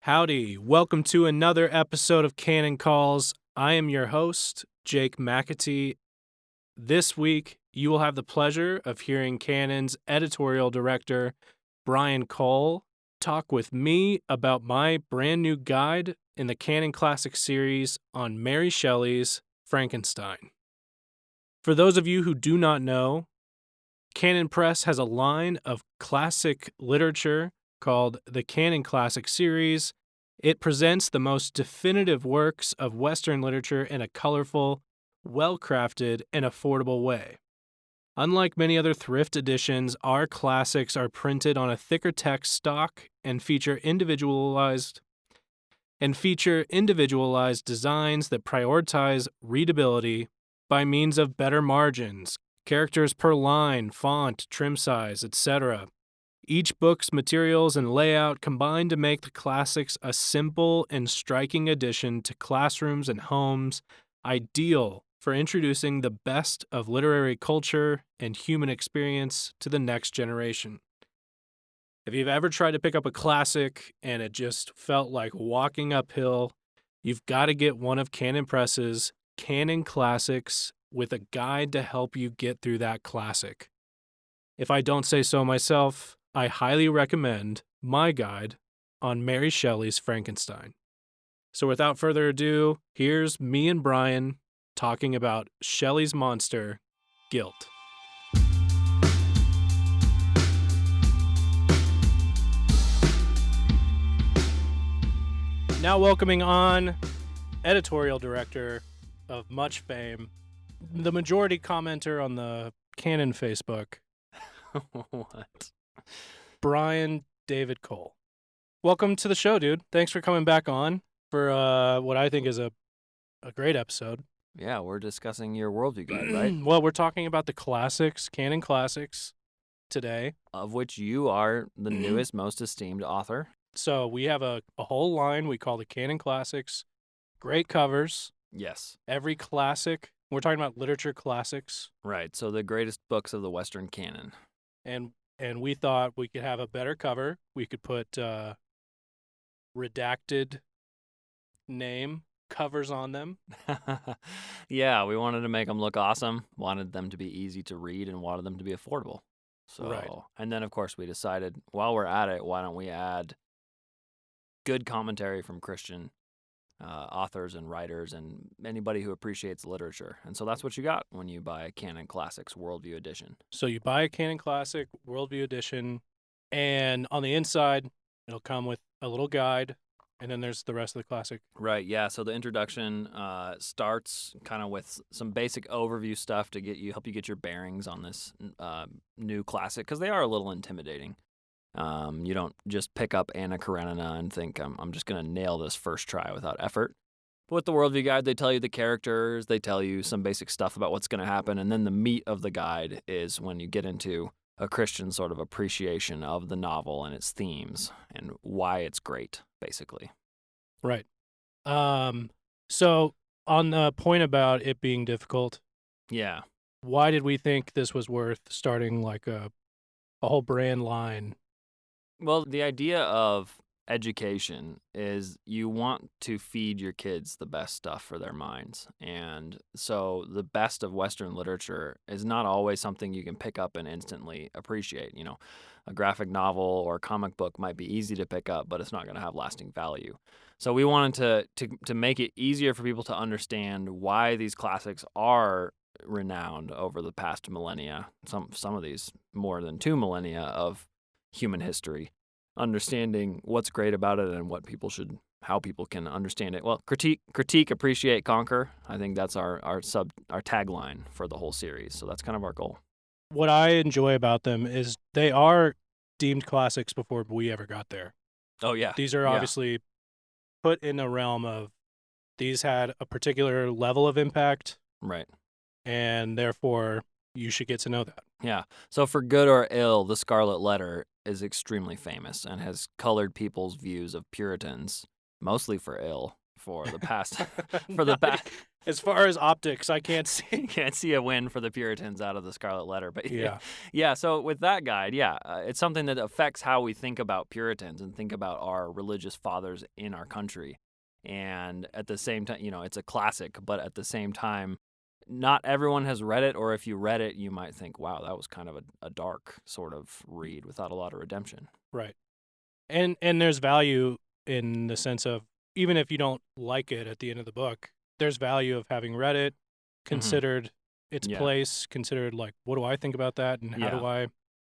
Howdy, welcome to another episode of Canon Calls. I am your host, Jake McAtee. This week, you will have the pleasure of hearing Canon's editorial director, Brian Cole, talk with me about my brand new guide in the Canon Classics series on Mary Shelley's Frankenstein. For those of you who do not know, Canon Press has a line of classic literature called the Canon Classics series. It presents the most definitive works of Western literature in a colorful, well-crafted, and affordable way. Unlike many other thrift editions, our classics are printed on a thicker text stock and feature individualized designs that prioritize readability by means of better margins, characters per line, font, trim size, etc. Each book's materials and layout combine to make the classics a simple and striking addition to classrooms and homes, ideal for introducing the best of literary culture and human experience to the next generation. If you've ever tried to pick up a classic and it just felt like walking uphill, you've got to get one of Canon Press's Canon Classics with a guide to help you get through that classic. If I don't say so myself, I highly recommend my guide on Mary Shelley's Frankenstein. So without further ado, here's me and Brian talking about Shelley's monster, guilt. Now welcoming on editorial director of much fame, the majority commenter on the Canon Facebook. What? Brian David Cole. Welcome to the show, dude. Thanks for coming back on for what I think is a great episode. Yeah, we're discussing your worldview guide, right? Well, we're talking about the classics, Canon Classics, today. Of which you are the newest, most esteemed author. So we have a whole line we call the Canon Classics. Great covers. Yes. Every classic. We're talking about literature classics. Right, so the greatest books of the Western canon. And we thought we could have a better cover. We could put redacted name covers on them. Yeah, we wanted to make them look awesome, wanted them to be easy to read, and wanted them to be affordable. So, Right. And then, of course, we decided, while we're at it, why don't we add good commentary from Christian authors and writers and anybody who appreciates literature. And so that's what you got when you buy a Canon Classics Worldview Edition. So you buy a Canon Classic Worldview Edition, and on the inside, it'll come with a little guide, and then there's the rest of the classic. Right, yeah. So the introduction starts kind of with some basic overview stuff to help you get your bearings on this new classic, because they are a little intimidating. You don't just pick up Anna Karenina and think, I'm just going to nail this first try without effort. But with the Worldview Guide, they tell you the characters, they tell you some basic stuff about what's going to happen, and then the meat of the guide is when you get into a Christian sort of appreciation of the novel and its themes and why it's great, basically. Right. So on the point about it being difficult, Yeah. why did we think this was worth starting like a whole brand line? Well, the idea of education is you want to feed your kids the best stuff for their minds. And so the best of Western literature is not always something you can pick up and instantly appreciate. You know, a graphic novel or a comic book might be easy to pick up, but it's not going to have lasting value. So we wanted to make it easier for people to understand why these classics are renowned over the past millennia, some of these more than 2 millennia of human history, understanding what's great about it and how people can understand it. Well, critique, appreciate, conquer. I think that's our tagline for the whole series. So that's kind of our goal. What I enjoy about them is they are deemed classics before we ever got there. Oh yeah. These are obviously put in a realm of these had a particular level of impact. Right. And therefore you should get to know that. Yeah. So for good or ill, The Scarlet Letter is extremely famous and has colored people's views of Puritans, mostly for ill, for the past As far as optics, I can't see. You can't see a win for the Puritans out of the Scarlet Letter. But Yeah. yeah. So with that guide, it's something that affects how we think about Puritans and think about our religious fathers in our country. And at the same time, it's a classic, but at the same time, not everyone has read it, or if you read it, you might think, wow, that was kind of a dark sort of read without a lot of redemption. Right. And there's value in the sense of, even if you don't like it at the end of the book, there's value of having read it, considered its place, considered like, what do I think about that, and how do I...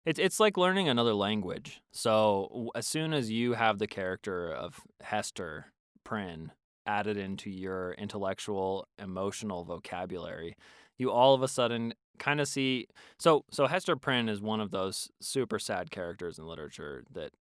It's like learning another language. So as soon as you have the character of Hester Prynne added into your intellectual, emotional vocabulary, you all of a sudden kind of see... So Hester Prynne is one of those super sad characters in literature that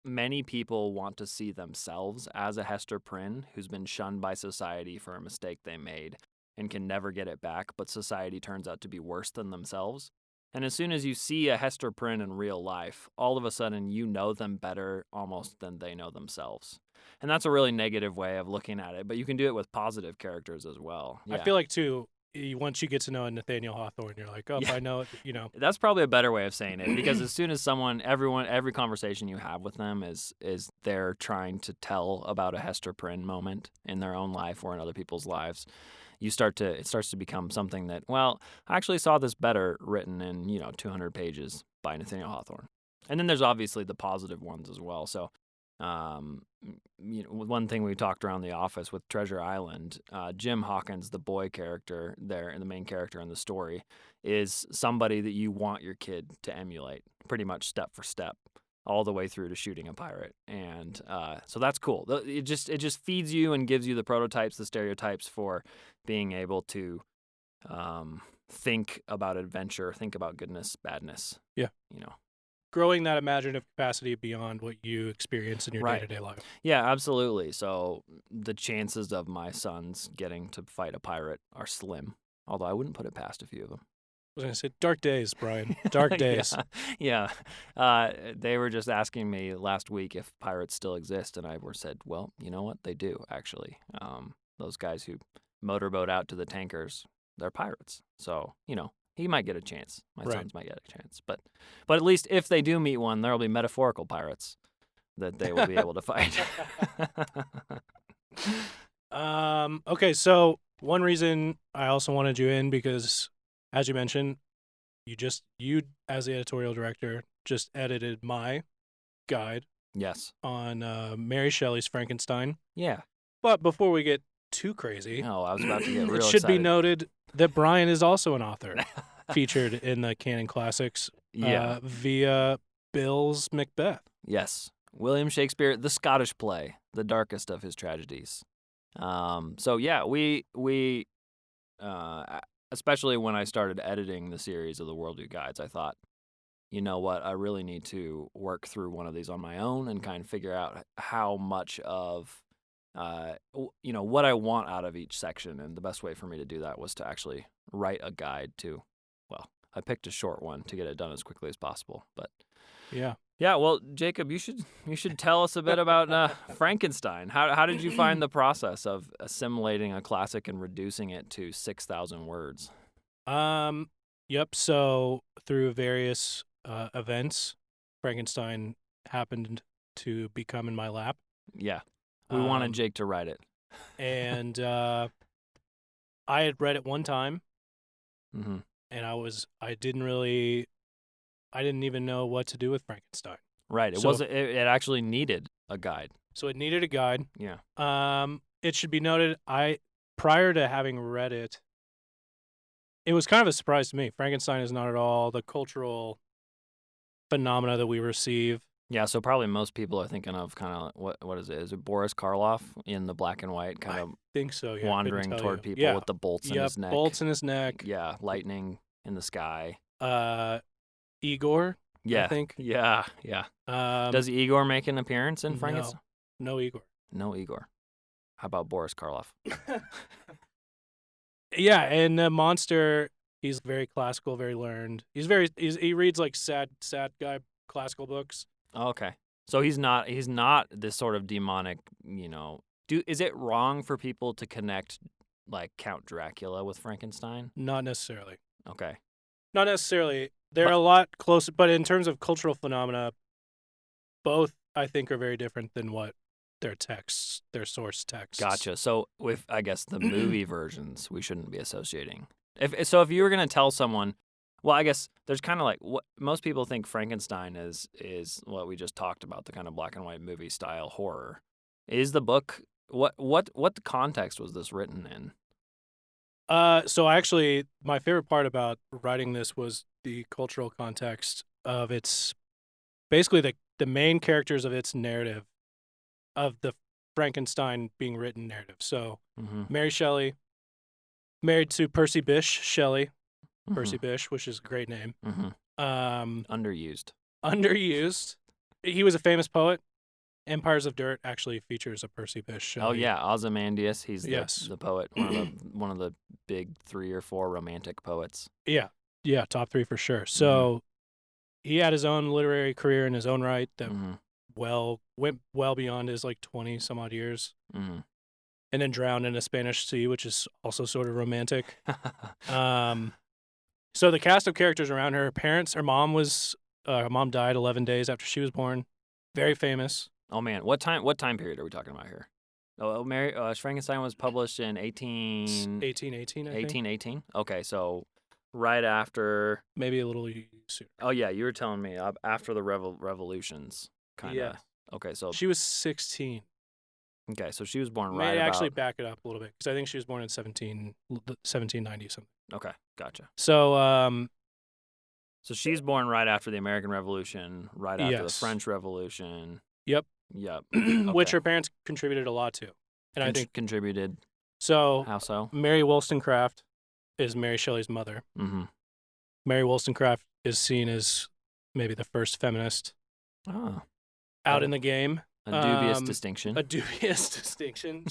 many people want to see themselves as a Hester Prynne who's been shunned by society for a mistake they made and can never get it back, but society turns out to be worse than themselves. And as soon as you see a Hester Prynne in real life, all of a sudden you know them better almost than they know themselves. And that's a really negative way of looking at it, but you can do it with positive characters as well. Yeah. I feel like, too, once you get to know Nathaniel Hawthorne, you're like, I know it, That's probably a better way of saying it, because as soon as every conversation you have with them is they're trying to tell about a Hester Prynne moment in their own life or in other people's lives, it starts to become something that, well, I actually saw this better written in, 200 pages by Nathaniel Hawthorne. And then there's obviously the positive ones as well. So, one thing we talked around the office with Treasure Island, Jim Hawkins, the boy character there, and the main character in the story, is somebody that you want your kid to emulate, pretty much step for step, all the way through to shooting a pirate. And so that's cool. It just feeds you and gives you the prototypes, the stereotypes for being able to think about adventure, think about goodness, badness. Yeah. Growing that imaginative capacity beyond what you experience in your day-to-day life. Yeah, absolutely. So the chances of my sons getting to fight a pirate are slim, although I wouldn't put it past a few of them. I was going to say, dark days, Brian. Dark days. Yeah. They were just asking me last week if pirates still exist, and I said, well, you know what? They do, actually. Those guys who motorboat out to the tankers, they're pirates. So, he might get a chance. My sons might get a chance. But at least if they do meet one, there will be metaphorical pirates that they will be able to fight. Okay, so one reason I also wanted you in, because, as you mentioned, you as the editorial director just edited my guide. Yes. On Mary Shelley's Frankenstein. Yeah. But before we get too crazy, I was about to get real it should excited. be noted that Brian is also an author, featured in the Canon Classics via Bill's Macbeth. Yes. William Shakespeare, the Scottish play, the darkest of his tragedies. So yeah, we especially when I started editing the series of the Worldview Guides, I thought, you know what, I really need to work through one of these on my own and kind of figure out how much of, what I want out of each section. And the best way for me to do that was to actually write a guide to, well, I picked a short one to get it done as quickly as possible. But yeah. Yeah, well, Jacob, you should tell us a bit about Frankenstein. How did you find the process of assimilating a classic and reducing it to 6,000 words? Yep. So through various events, Frankenstein happened to become in my lap. Yeah, we wanted Jake to write it, and I had read it one time, mm-hmm. and I didn't even know what to do with Frankenstein. Right. It actually needed a guide. So it needed a guide. Yeah. It should be noted, prior to having read it, it was kind of a surprise to me. Frankenstein is not at all the cultural phenomena that we receive. Yeah, so probably most people are thinking of kind of, what is it? Is it Boris Karloff in the black and white kind of think so, yeah. Wandering toward people with the bolts in his neck? Bolts in his neck. Yeah, lightning in the sky. Igor, yeah, I think. Yeah. Does Igor make an appearance in Frankenstein? No Igor. No Igor. How about Boris Karloff? Yeah, and the monster, he's very classical, very learned. He reads like sad guy classical books. Okay. So he's not this sort of demonic, Is it wrong for people to connect like Count Dracula with Frankenstein? Not necessarily. Okay. Not necessarily. They're But- a lot closer, but in terms of cultural phenomena, both I think are very different than what their source texts. Gotcha. So with I guess the movie versions, we shouldn't be associating. If you were gonna tell someone, well, I guess there's kind of like what most people think Frankenstein is what we just talked about, the kind of black and white movie style horror. Is the book what context was this written in? So actually, my favorite part about writing this was the cultural context of its, basically the main characters of its narrative, of the Frankenstein being written narrative. So Mm-hmm. Mary Shelley, married to Percy Bysshe Shelley, Mm-hmm. Percy Bysshe, which is a great name. Mm-hmm. Underused. Underused. He was a famous poet. Empires of Dirt actually features a Percy Bysshe Shelley. Oh yeah, Ozymandias. He's Yes. the poet, one of the big 3 or 4 romantic poets. Yeah, top 3 for sure. So he had his own literary career in his own right that went well beyond his like 20 some odd years, Mm-hmm. and then drowned in a Spanish sea, which is also sort of romantic. So the cast of characters around her parents, her mom died 11 days after she was born. Very famous. Oh man, what time period are we talking about here? Oh, Frankenstein was published in 1818, I think. 1818. Okay, so right after, maybe a little sooner. Oh yeah, you were telling me after the revolutions, kind of. Yeah. Okay, so she was 16. Okay, so she was born May right actually about. back it up a little bit because I think she was born in 1790 something. Okay, gotcha. So So she's born right after the American Revolution, right after the Yes. French Revolution. Yep. Yep. which Okay. her parents contributed a lot to. And I think contributed. so. How so? Mary Wollstonecraft is Mary Shelley's mother. Mm-hmm. Mary Wollstonecraft is seen as maybe the first feminist Oh, out in the game. a dubious distinction. A dubious distinction.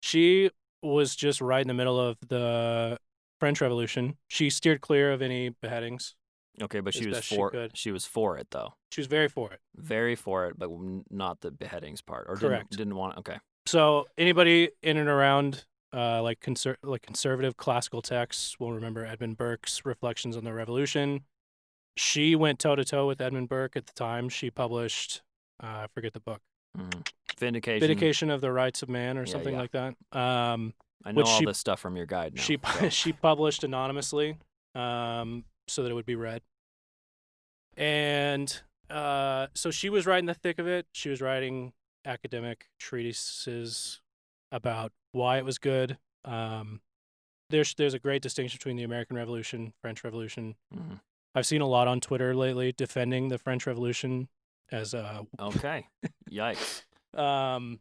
She was just right in the middle of the French Revolution. She steered clear of any beheadings. Okay, but she as was best she for could. she was for it though. She was very for it. Very for it, but not the beheadings part. Or Correct. didn't want. Okay. So anybody in and around like conservative classical texts will remember Edmund Burke's Reflections on the Revolution. She went toe-to-toe with Edmund Burke at the time. She published, I forget the book, Mm-hmm. Vindication. Vindication of the Rights of Man or Yeah, something yeah. like that. I know which all she- this stuff from your guide now. She published anonymously so that it would be read. And so she was right in the thick of it. She was writing academic treatises about why it was good. There's a great distinction between the American Revolution, French Revolution. Mhm. I've seen a lot on Twitter lately defending the French Revolution as Okay. Yikes. um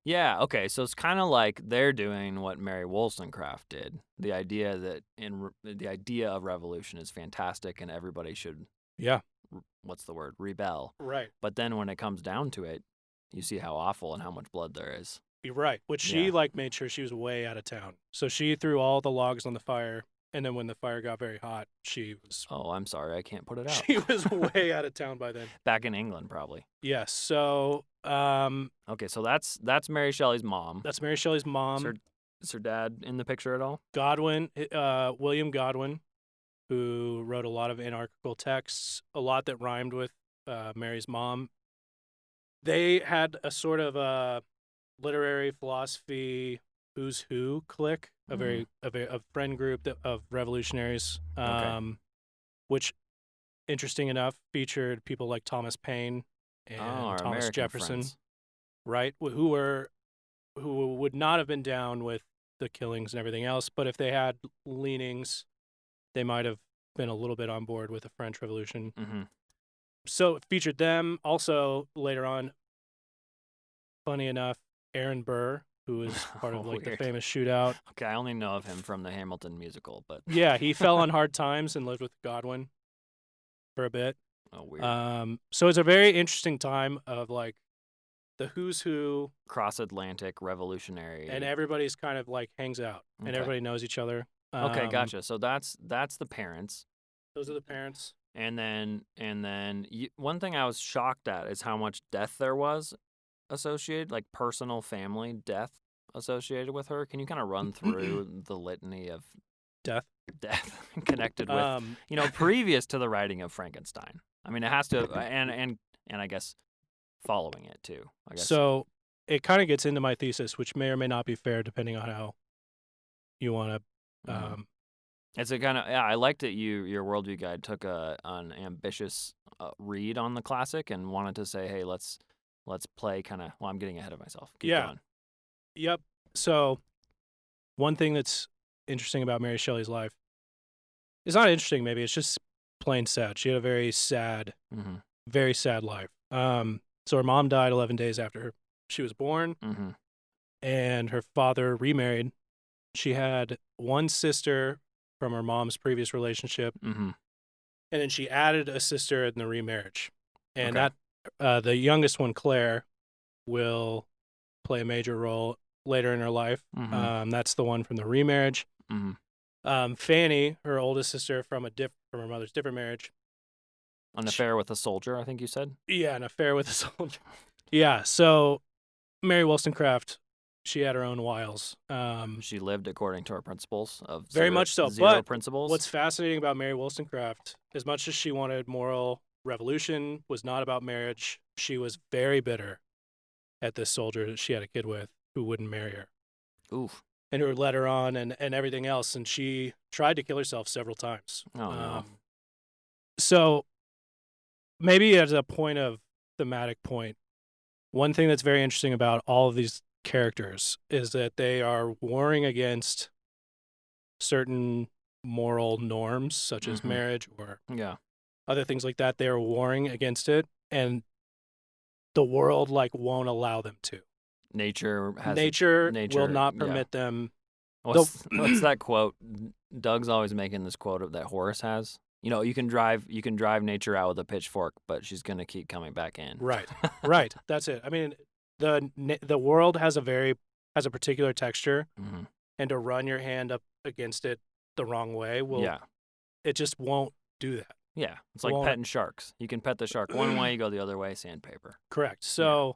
Yeah, okay. So it's kind of like they're doing what Mary Wollstonecraft did. The idea that the idea of revolution is fantastic and everybody should yeah, what's the word? Rebel. right. But then when it comes down to it, you see how awful and how much blood there is. You're right. Which she Yeah. made sure she was way out of town. So she threw all the logs on the fire, and then when the fire got very hot, she was Oh, I'm sorry. I can't put it out. she was way out of town by then. Back in England probably. Yes. So Okay, so that's Mary Shelley's mom. that's Mary Shelley's mom. Is her dad in the picture at all? Godwin, William Godwin, who wrote a lot of anarchical texts, a lot that rhymed with Mary's mom. They had a sort of a literary philosophy who's who clique, a friend group of revolutionaries, Okay. which, interesting enough, featured people like Thomas Paine and our Thomas American Jefferson, friends. right? Who would not have been down with the killings and everything else, but if they had leanings, they might have been a little bit on board with the French Revolution. Mm-hmm. So it featured them. Also, later on, funny enough, Aaron Burr, who is part of like the Weird. famous shootout. Okay, I only know of him from the Hamilton musical, but Yeah, he fell on hard times and lived with Godwin for a bit. oh, weird. So it's a very interesting time of like the who's who, Cross-Atlantic revolutionary. and everybody's kind of like hangs out, and Okay. everybody knows each other. Okay, gotcha. So that's the parents. Those are the parents. And then one thing I was shocked at is how much death there was associated, like personal family death associated with her? Can you kind of run through the litany of Death. connected with, previous to the writing of Frankenstein? I mean, it has to, and I guess following it too. I guess. So it kind of gets into my thesis, which may or may not be fair depending on how you want to. It's a kind of I liked that your worldview guide took an ambitious read on the classic and wanted to say, hey, let's play kind of. Well, I'm getting ahead of myself. Keep going. Yep. So one thing that's interesting about Mary Shelley's life, it's not interesting. Maybe it's just plain sad. She had a very sad life. So her mom died 11 days after she was born, and her father remarried. She had one sister from her mom's previous relationship, and then she added a sister in the remarriage. And that the youngest one, Claire, will play a major role later in her life. That's the one from the remarriage. Fanny, her oldest sister from her mother's different marriage. An affair with a soldier, I think you said? Yeah, an affair with a soldier. Yeah, so Mary Wollstonecraft, she had her own wiles. She lived according to her principles of very much so. Zero but principles. What's fascinating about Mary Wollstonecraft, as much as she wanted moral revolution, was not about marriage. She was very bitter at this soldier that she had a kid with who wouldn't marry her. Oof. And who led her on and everything else. And she tried to kill herself several times. Oh, no. So maybe as a thematic point, one thing that's very interesting about all of these characters is that they are warring against certain moral norms, such as marriage or other things like that. They are warring against it, and the world won't allow them to. Nature will not permit them. What's that quote? Doug's always making this quote that Horace has. You can drive nature out with a pitchfork, but she's going to keep coming back in. Right. That's it. I mean, the world has a particular texture, and to run your hand up against it the wrong way it just won't do that. Yeah, it's like petting sharks. You can pet the shark one way, you go the other way, sandpaper. Correct. So,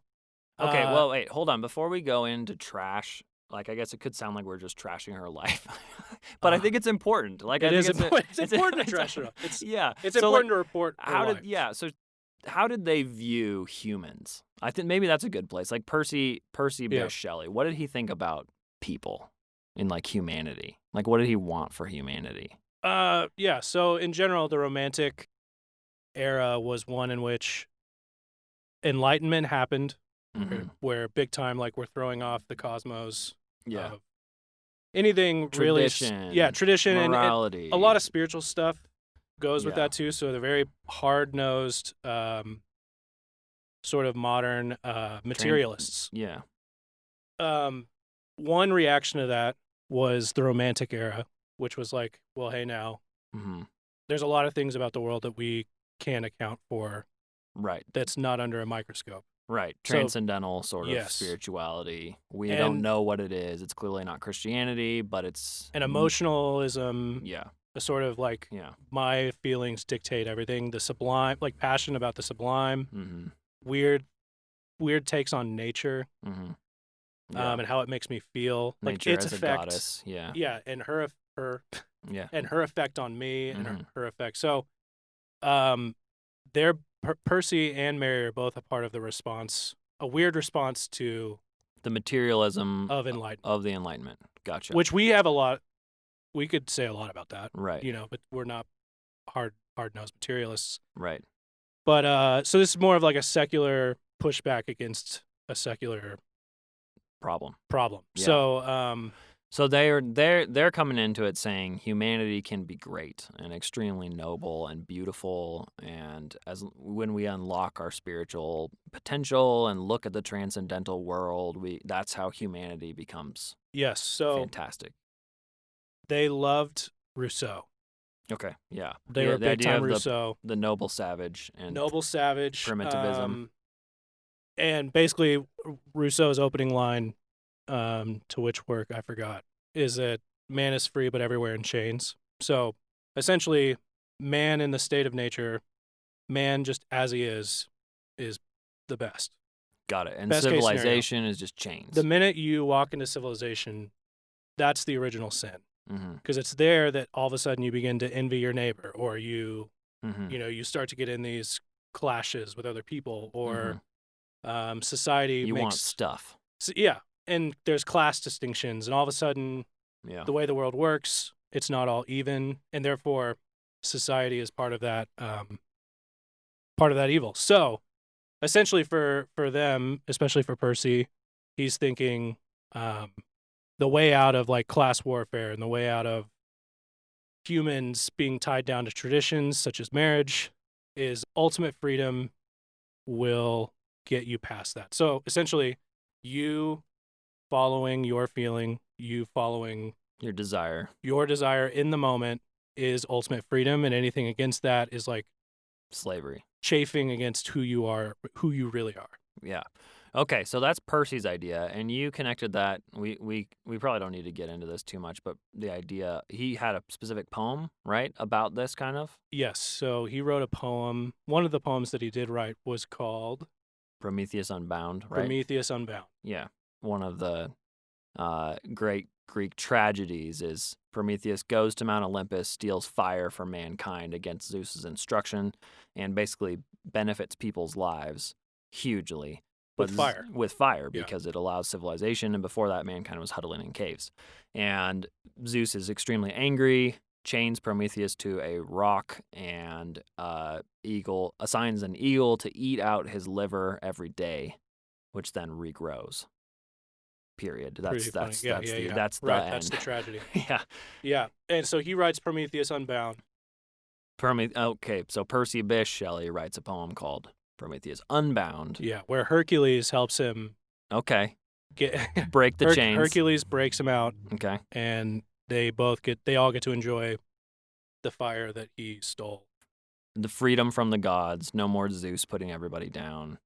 okay, well, wait, hold on. Before we go into trash, I guess it could sound like we're just trashing her life, but I think it's important. It's important to trash her up. It's important to report her life. So how did they view humans? I think maybe that's a good place. Like Percy Bysshe Shelley, what did he think about people in humanity? What did he want for humanity? So in general, the Romantic era was one in which Enlightenment happened, where big time, we're throwing off the cosmos. Anything tradition, really, tradition, morality, and a lot of spiritual stuff goes with that too. So they're very hard-nosed, sort of modern materialists. One reaction to that was the Romantic era, which was well, hey, now there's a lot of things about the world that we can't account for. Right. That's not under a microscope. Right. Transcendental sort of spirituality. We don't know what it is. It's clearly not Christianity, but it's an emotionalism. A sort of my feelings dictate everything. The sublime, passion about the sublime. Weird takes on nature. And how it makes me feel. Nature its as effect. A goddess. And her and her effect on me and her effect. So Percy and Mary are both a part of the response, a weird response to the materialism of Enlightenment. Of the Enlightenment. Gotcha. Which we have a lot. We could say a lot about that. Right. But we're not hard-nosed materialists. Right. But so this is more of a secular pushback against a secular problem. Yeah. So they're coming into it saying humanity can be great and extremely noble and beautiful, and when we unlock our spiritual potential and look at the transcendental world, that's how humanity becomes fantastic. They loved Rousseau. Okay, yeah. They were big time Rousseau. The noble savage and primitivism. And basically Rousseau's opening line, to which work I forgot, is that man is free but everywhere in chains. So essentially, man in the state of nature, man just as he is the best. Got it. And Best case scenario. civilization is just chains. The minute you walk into civilization, that's the original sin. Because it's there that all of a sudden you begin to envy your neighbor, or you you start to get in these clashes with other people, or society You makes want stuff. So, and there's class distinctions, and all of a sudden, the way the world works, it's not all even, and therefore, society is part of that evil. So, essentially, for them, especially for Percy, he's thinking the way out of like class warfare and the way out of humans being tied down to traditions such as marriage is ultimate freedom will get you past that. So essentially, you following your feeling, you following your desire in the moment is ultimate freedom, and anything against that is like slavery, chafing against who you are, who you really are. Yeah. Okay, so that's Percy's idea, and you connected that. We probably don't need to get into this too much, but the idea, he had a specific poem, right, about this kind of? Yes, so he wrote a poem. One of the poems that he did write was called Prometheus Unbound, right? Prometheus Unbound. Yeah. One of the great Greek tragedies is Prometheus goes to Mount Olympus, steals fire from mankind against Zeus's instruction, and basically benefits people's lives hugely. With fire, because it allows civilization, and before that, mankind was huddling in caves. And Zeus is extremely angry, chains Prometheus to a rock, and assigns an eagle to eat out his liver every day, which then regrows. Period. That's the end. That's the tragedy. Yeah. Yeah. And so he writes Prometheus Unbound. Okay, so Percy Bysshe Shelley writes a poem called Prometheus Unbound. Yeah, where Hercules helps him. Okay. Break the chains. Hercules breaks him out. Okay. And they all get to enjoy the fire that he stole. The freedom from the gods. No more Zeus putting everybody down.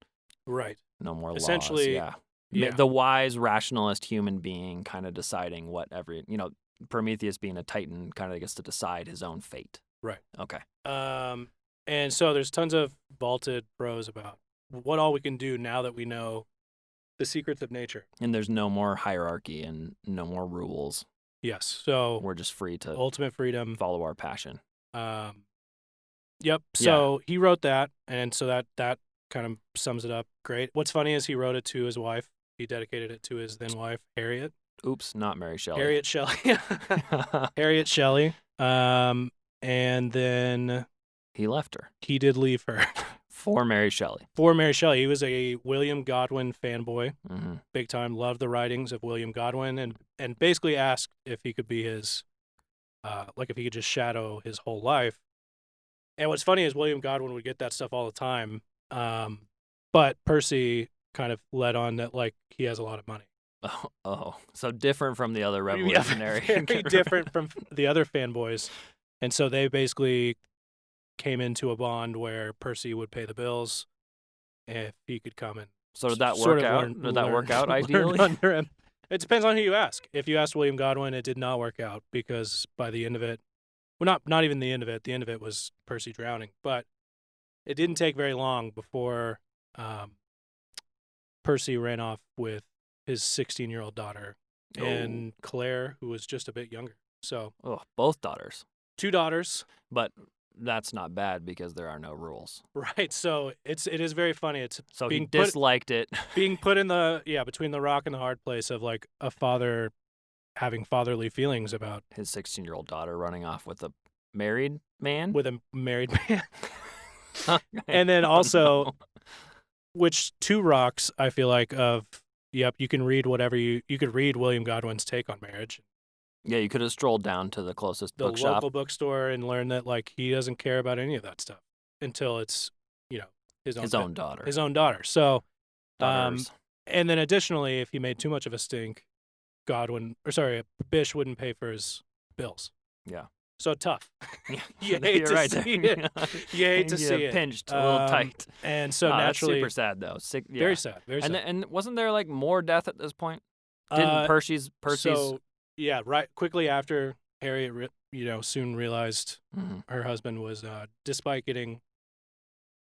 Right. No more Essentially, laws. Yeah. The wise rationalist human being kind of deciding Prometheus being a titan kind of gets to decide his own fate. Right. Okay. And so there's tons of vaulted prose about what all we can do now that we know the secrets of nature. And there's no more hierarchy and no more rules. Yes. So we're just free to ultimate freedom. Follow our passion. Yep. So he wrote that, and so that kind of sums it up. Great. What's funny is he wrote it to his wife. He dedicated it to his then wife, Harriet. Oops, not Mary Shelley. Harriet Shelley. Harriet Shelley. And then he left her. He did leave her. For Mary Shelley. He was a William Godwin fanboy. Big time. Loved the writings of William Godwin, and basically asked if he could be his, if he could just shadow his whole life. And what's funny is William Godwin would get that stuff all the time. But Percy kind of led on that, he has a lot of money. Oh, so different from the other revolutionary. Very different from the other fanboys. And so they basically came into a bond where Percy would pay the bills if he could come and So did that work out? Did that work out ideally? Under him. It depends on who you ask. If you asked William Godwin, it did not work out because by the end of it, well, not even the end of it. The end of it was Percy drowning. But it didn't take very long before Percy ran off with his 16-year-old daughter and Claire, who was just a bit younger. So, both daughters. 2 daughters. But that's not bad because there are no rules. Right. So it is very funny. So he disliked it. Being put in between the rock and the hard place of a father having fatherly feelings about his 16-year-old daughter running off with a married man. With a married man. And then also, which 2 rocks I feel like of. Yep, you can read whatever you could read William Godwin's take on marriage. Yeah, you could have strolled down to the closest bookshop. The local bookstore and learned that he doesn't care about any of that stuff until it's, his own daughter. His own daughter. So and then additionally, if he made too much of a stink, Bysshe wouldn't pay for his bills. Yeah. So tough. You hate to see it. You hate to see it. Pinched a little tight. And so naturally, that's super sad though. Very sad. Very sad. And wasn't there more death at this point? Didn't Percy's? So yeah, right. Quickly after Harriet, soon realized her husband was, despite getting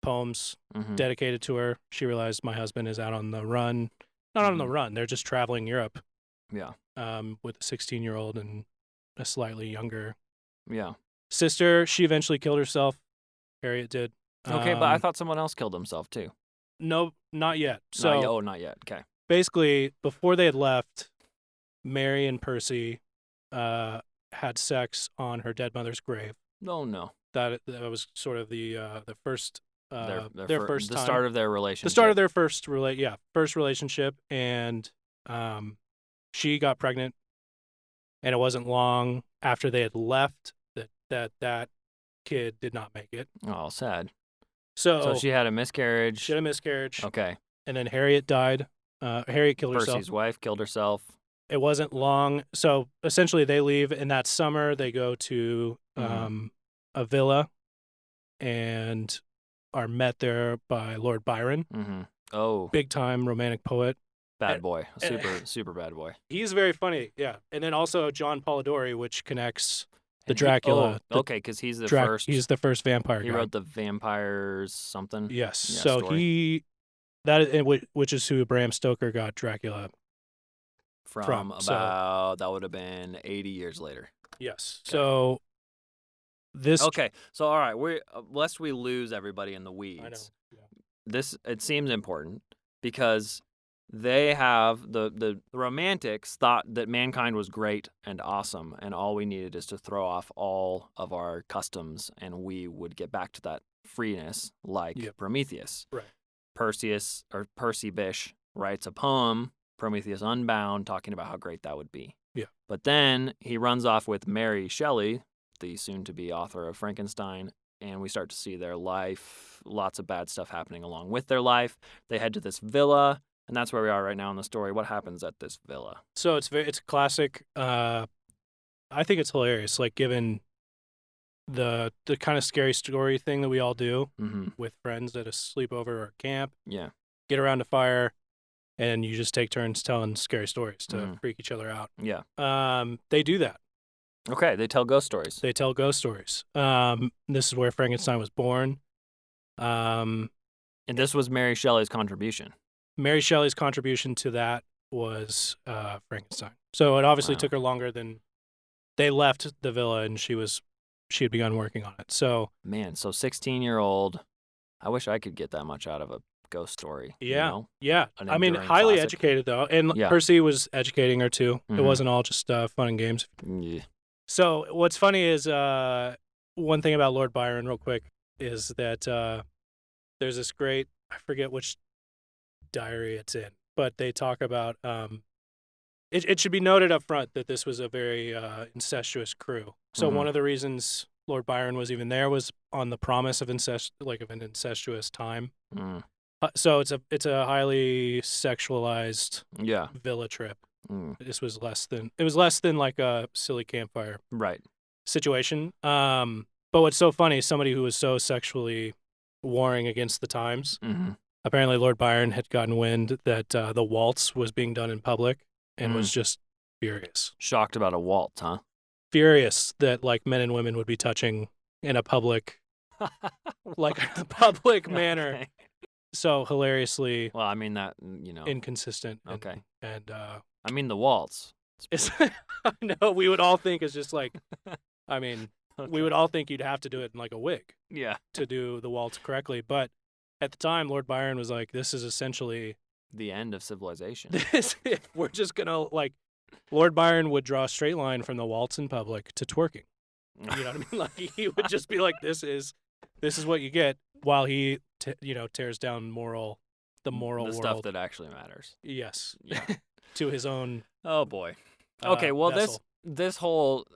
poems Mhm. dedicated to her. She realized my husband is out on the run. Not on the run. They're just traveling Europe. Yeah. With a 16-year-old and a slightly younger Yeah. sister. She eventually killed herself. Harriet did. Okay, but I thought someone else killed himself too. No, not yet. So Not yet. Okay. basically, before they had left, Mary and Percy had sex on her dead mother's grave. No. That was sort of the first Their first the time. start of their relationship. The start of their first relationship, and she got pregnant, and it wasn't long after they had left that kid did not make it. Oh, sad. So she had a miscarriage. She had a miscarriage. Okay. And then Harriet died. Harriet killed herself. Percy's wife killed herself. It wasn't long. So essentially they leave in that summer. They go to a villa and are met there by Lord Byron. Mm-hmm. Oh. Big time romantic poet. Bad boy. Super bad boy. He's very funny, yeah. And then also John Polidori, which connects the Dracula. Okay, because he's the first. He's the first vampire guy. He wrote the vampires something. Yes. Yeah, so story. which is who Bram Stoker got Dracula from about that would have been 80 years later. Yes. Okay. So this. Okay. So all right, lest we lose everybody in the weeds. I know. Yeah. This it seems important because they have the romantics thought that mankind was great and awesome, and all we needed is to throw off all of our customs, and we would get back to that freeness, like Prometheus. Right. Percy Bysshe writes a poem, Prometheus Unbound, talking about how great that would be. Yeah. But then he runs off with Mary Shelley, the soon-to-be author of Frankenstein, and we start to see their life, lots of bad stuff happening along with their life. They head to this villa, and that's where we are right now in the story. What happens at this villa? So it's classic. I think it's hilarious, like given the kind of scary story thing that we all do with friends at a sleepover or a camp. Yeah. Get around a fire, and you just take turns telling scary stories to freak each other out. Yeah. They do that. Okay, they tell ghost stories. They tell ghost stories. This is where Frankenstein was born. And this was Mary Shelley's contribution. Mary Shelley's contribution to that was Frankenstein. So it obviously took her longer than they left the villa, and she had begun working on it. So 16-year-old. I wish I could get that much out of a ghost story. Yeah, you know? Yeah. I mean, highly educated though, and Percy was educating her too. It wasn't all just fun and games. Yeah. So what's funny is one thing about Lord Byron, real quick, is that there's this great, I forget which diary it's in, but they talk about it should be noted up front that this was a very incestuous crew. So one of the reasons Lord Byron was even there was on the promise of an incestuous time. So it's a highly sexualized villa trip. This was less than like a silly campfire situation. But what's so funny is somebody who was so sexually warring against the times. Apparently, Lord Byron had gotten wind that the waltz was being done in public and was just furious. Shocked about a waltz, huh? Furious that like men and women would be touching in a public, public manner. Okay. So hilariously. Well, I mean that inconsistent. Okay. And I mean the waltz. No, we would all think it's just like, I mean, we would all think you'd have to do it in like a wig. Yeah. To do the waltz correctly, but at the time, Lord Byron was like, "This is essentially the end of civilization. We're just gonna like." Lord Byron would draw a straight line from the waltz in public to twerking. You know what I mean? Like he would just be like, "This is what you get," while he tears down the moral world. Stuff that actually matters. Yes. Yeah. To his own. Oh boy. Okay. Well, vessel. this whole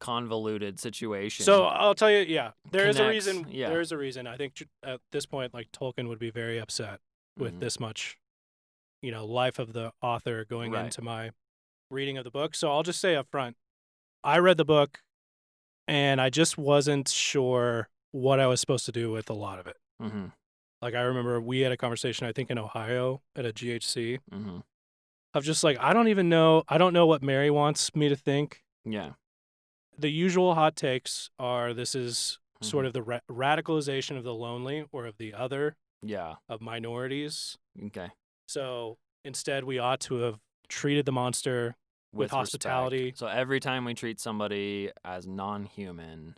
convoluted situation. So I'll tell you, there is a reason. Yeah. There is a reason. I think at this point, like Tolkien would be very upset with this much, life of the author going into my reading of the book. So I'll just say up front, I read the book, and I just wasn't sure what I was supposed to do with a lot of it. Like I remember we had a conversation, I think in Ohio at a GHC, of just like I don't know what Mary wants me to think. Yeah. The usual hot takes are this is sort of the radicalization of the lonely or of the other, Yeah. of minorities. Okay. So instead, we ought to have treated the monster with hospitality. Respect. So every time we treat somebody as non-human,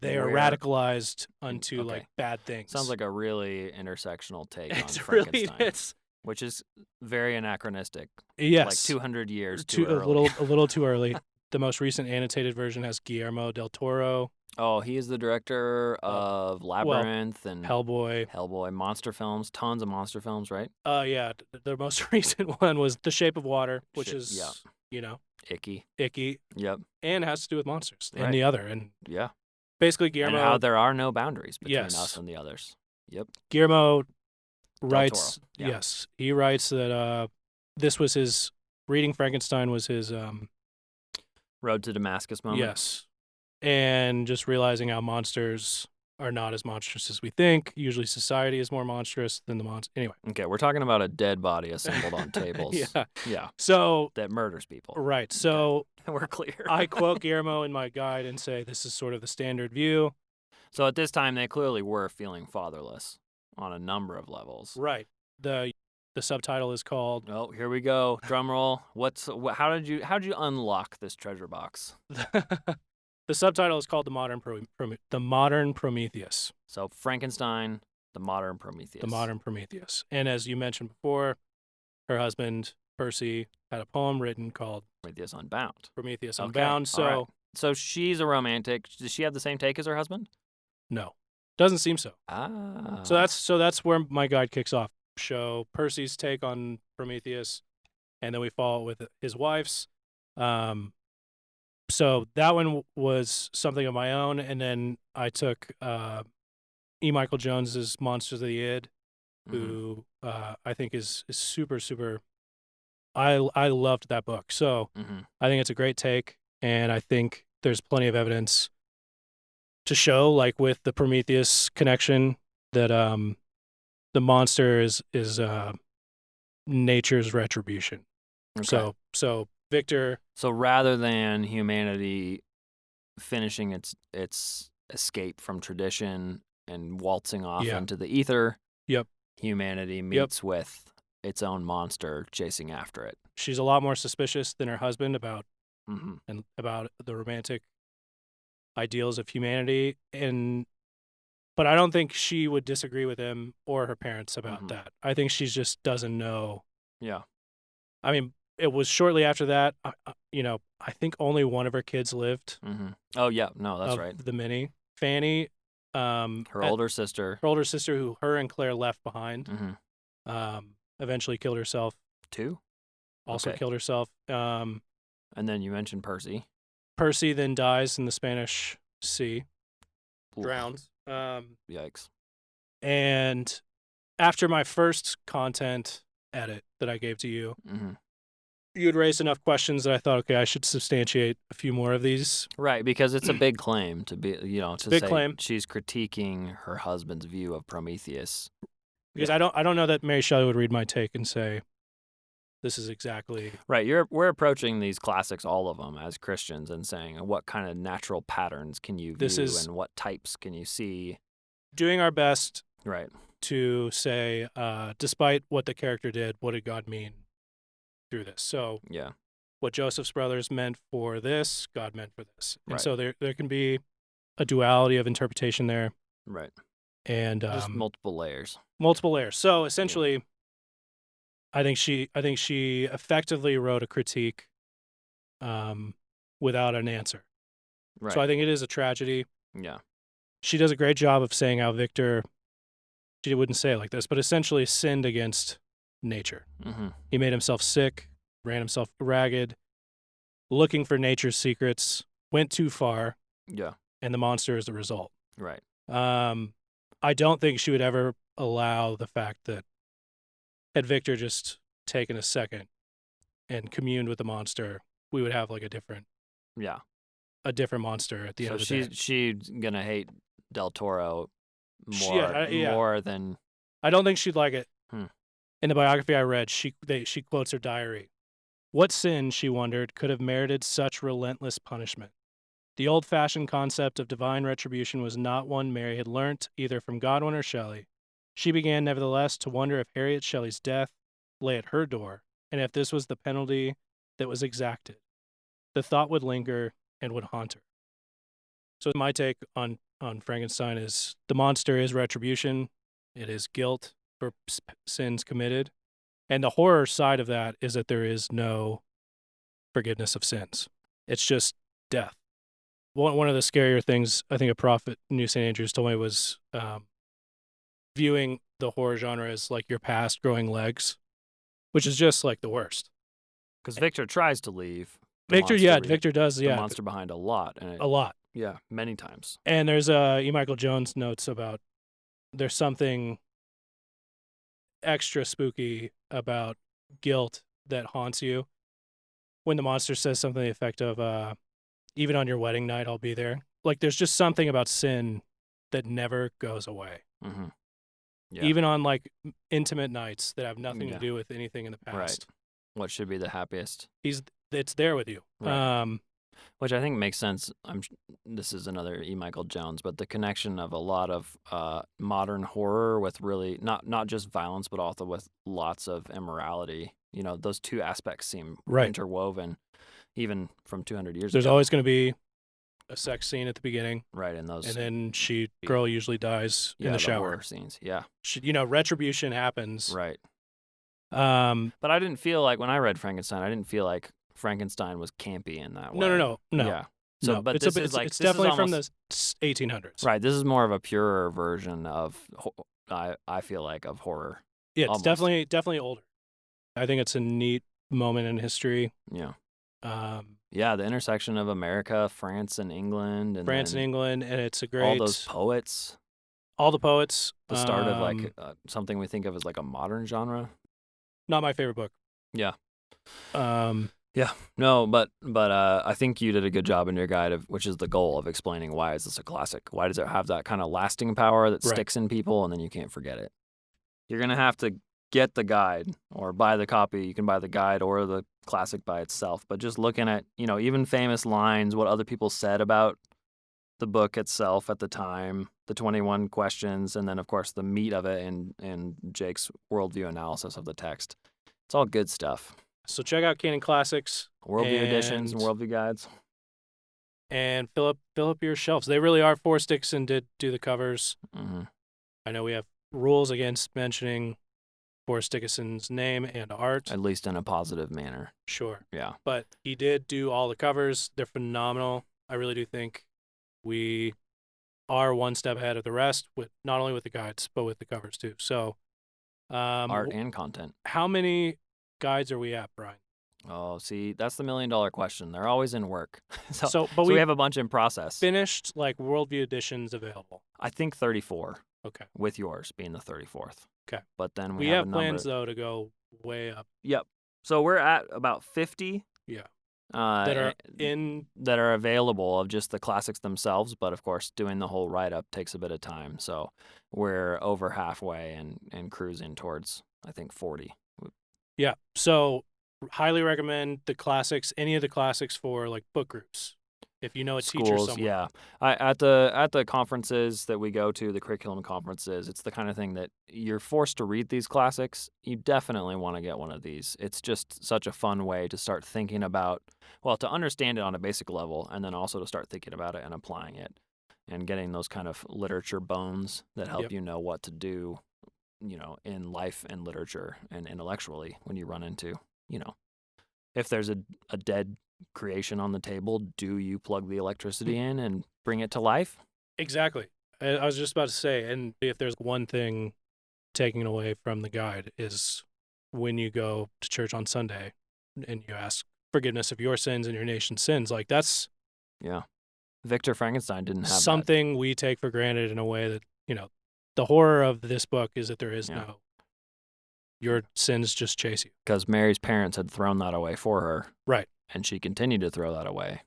They are radicalized unto like bad things. Sounds like a really intersectional take on It's Frankenstein, really is. which is very anachronistic. Yes, like 200 years too early. a little too early. The most recent annotated version has Guillermo del Toro. Oh, he is the director of Labyrinth and Hellboy, monster films, tons of monster films, right? Yeah, the most recent one was The Shape of Water, which is icky. Yep, and has to do with monsters Right. and the other, and Yeah. basically Guillermo. And how there are no boundaries between Yes. us and the others. Yep. Guillermo Del writes. Toro, yeah. Yes, he writes that this was his reading Frankenstein was his Road to Damascus moment. yes, and just realizing how monsters are not as monstrous as we think. Usually, society is more monstrous than the monster. Anyway. Okay, we're talking about a dead body assembled on tables. Yeah. So that murders people. Right. So we're clear. I quote Guillermo in my guide and say this is sort of the standard view. So at this time, they clearly were feeling fatherless on a number of levels. Right. The subtitle is called. Oh, here we go. Drum roll. How did you unlock this treasure box? The subtitle is called The Modern Prometheus. So Frankenstein, the modern Prometheus. The modern Prometheus. And as you mentioned before, her husband Percy had a poem written called Prometheus Unbound. Prometheus Unbound. So, right. So she's a romantic. Does she have the same take as her husband? No, doesn't seem so. Ah. So that's where my guide kicks off. Show Percy's take on Prometheus, and then we follow with his wife's. So that one was something of my own, and then I took E. Michael Jones's Monsters of the Id, who I think is super, super. I loved that book, so I think it's a great take, and I think there's plenty of evidence to show, like with the Prometheus connection, that the monster is nature's retribution. Okay. So Victor. So rather than humanity finishing its escape from tradition and waltzing off into the ether, humanity meets with its own monster chasing after it. She's a lot more suspicious than her husband about the romantic ideals of humanity, but I don't think she would disagree with him or her parents about that. I think she just doesn't know. Yeah. I mean, it was shortly after that, I think only one of her kids lived. Oh, yeah. No, that's right. The mini. Fanny. Her older sister. Her older sister, who her and Claire left behind, eventually killed herself. Too? Also killed herself. And then you mentioned Percy. Percy then dies in the Spanish Sea. Oof. Drowns. Yikes. And after my first content edit that I gave to you, you had raised enough questions that I thought, okay, I should substantiate a few more of these. Right, because it's a big claim to be, to big say claim. She's critiquing her husband's view of Prometheus. Because I don't know that Mary Shelley would read my take and say, this is exactly right. We're approaching these classics, all of them, as Christians, and saying what kind of natural patterns can you view and what types can you see. Doing our best, right, to say, despite what the character did, what did God mean through this? So what Joseph's brothers meant for this, God meant for this, and so there can be a duality of interpretation there, right, and just multiple layers. So essentially. I think she effectively wrote a critique without an answer. Right. So I think it is a tragedy. Yeah. She does a great job of saying how Victor, she wouldn't say it like this, but essentially sinned against nature. He made himself sick, ran himself ragged, looking for nature's secrets, went too far. Yeah. And the monster is the result. Right. I don't think she would ever allow the fact that had Victor just taken a second and communed with the monster, we would have like a different monster at the end of the day. So she's gonna hate Del Toro more than. I don't think she'd like it. In the biography I read, she quotes her diary. What sin, she wondered, could have merited such relentless punishment? The old-fashioned concept of divine retribution was not one Mary had learnt either from Godwin or Shelley. She began, nevertheless, to wonder if Harriet Shelley's death lay at her door, and if this was the penalty that was exacted. The thought would linger and would haunt her. So my take on Frankenstein is the monster is retribution. It is guilt for sins committed. And the horror side of that is that there is no forgiveness of sins. It's just death. One of the scarier things I think a prophet in New St. Andrews told me was viewing the horror genre as like your past growing legs, which is just like the worst. Because Victor tries to leave. Victor does. The monster behind a lot. A lot. Yeah, many times. And there's E. Michael Jones notes about there's something extra spooky about guilt that haunts you when the monster says something to the effect of, even on your wedding night, I'll be there. Like, there's just something about sin that never goes away. Mm-hmm. Yeah. Even on, like, intimate nights that have nothing to do with anything in the past. Right. What should be the happiest? It's there with you. Right. Which I think makes sense. This is another E. Michael Jones, but the connection of a lot of modern horror with really not just violence, but also with lots of immorality. You know, those two aspects seem interwoven, even from 200 years ago. There's always going to be a sex scene at the beginning, right? And then girl usually dies in the shower. Horror scenes, yeah. Retribution happens, right? But I didn't feel like when I read Frankenstein, I didn't feel like Frankenstein was campy in that way. No. Yeah. So, no, but it's definitely from the 1800s. Right. This is more of a purer version of, I feel like, of horror. Yeah, it's definitely older. I think it's a neat moment in history. Yeah. The intersection of America, France, and England. And it's a great... All those poets. All the poets. The start of, like, something we think of as, like, a modern genre. Not my favorite book. Yeah. Yeah, no, but I think you did a good job in your guide, which is the goal of explaining why is this a classic? Why does it have that kind of lasting power that sticks in people and then you can't forget it? You're going to have to get the guide or buy the copy. You can buy the guide or the classic by itself. But just looking at, even famous lines, what other people said about the book itself at the time, the 21 questions, and then, of course, the meat of it and Jake's worldview analysis of the text. It's all good stuff. So check out Canon Classics. Worldview editions and worldview guides. And fill up your shelves. They really are. Forrest Dixon did do the covers. Mm-hmm. I know we have rules against mentioning Forrest Dickinson's name and art. At least in a positive manner. Sure. Yeah. But he did do all the covers. They're phenomenal. I really do think we are one step ahead of the rest, with not only with the guides, but with the covers too. So art and content. How many guides are we at, Brian? Oh, see, that's the $1 million question. They're always in work. So we have a bunch in process. Finished, like, worldview editions available. I think 34. Okay. With yours being the 34th. Okay. But then we have plans though to go way up. Yep. So we're at about 50. Yeah. That are available of just the classics themselves, but of course doing the whole write-up takes a bit of time. So we're over halfway and cruising towards, I think, 40. Yeah. So highly recommend the classics, any of the classics for like book groups. If you know a teacher somewhere. Yeah. At the conferences that we go to, the curriculum conferences, it's the kind of thing that you're forced to read these classics. You definitely want to get one of these. It's just such a fun way to start thinking about, to understand it on a basic level, and then also to start thinking about it and applying it and getting those kind of literature bones that help you know what to do, in life and literature and intellectually when you run into, if there's a dead creation on the table, do you plug the electricity in and bring it to life? Exactly. I was just about to say, and if there's one thing taking away from the guide is when you go to church on Sunday and you ask forgiveness of your sins and your nation's sins, like that's... Yeah. Victor Frankenstein didn't have something we take for granted in a way that, the horror of this book is that there is no... Your sins just chase you. Because Mary's parents had thrown that away for her. Right. And she continued to throw that away.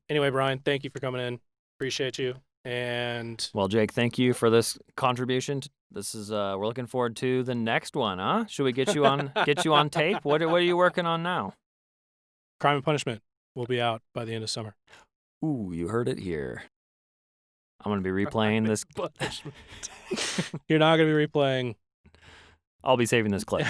Anyway, Brian, thank you for coming in. Appreciate you. And well, Jake, thank you for this contribution. This is we're looking forward to the next one, huh? Should we get you on tape? What are you working on now? Crime and Punishment will be out by the end of summer. Ooh, you heard it here. I'm going to be replaying this. You're not going to be replaying. I'll be saving this clip.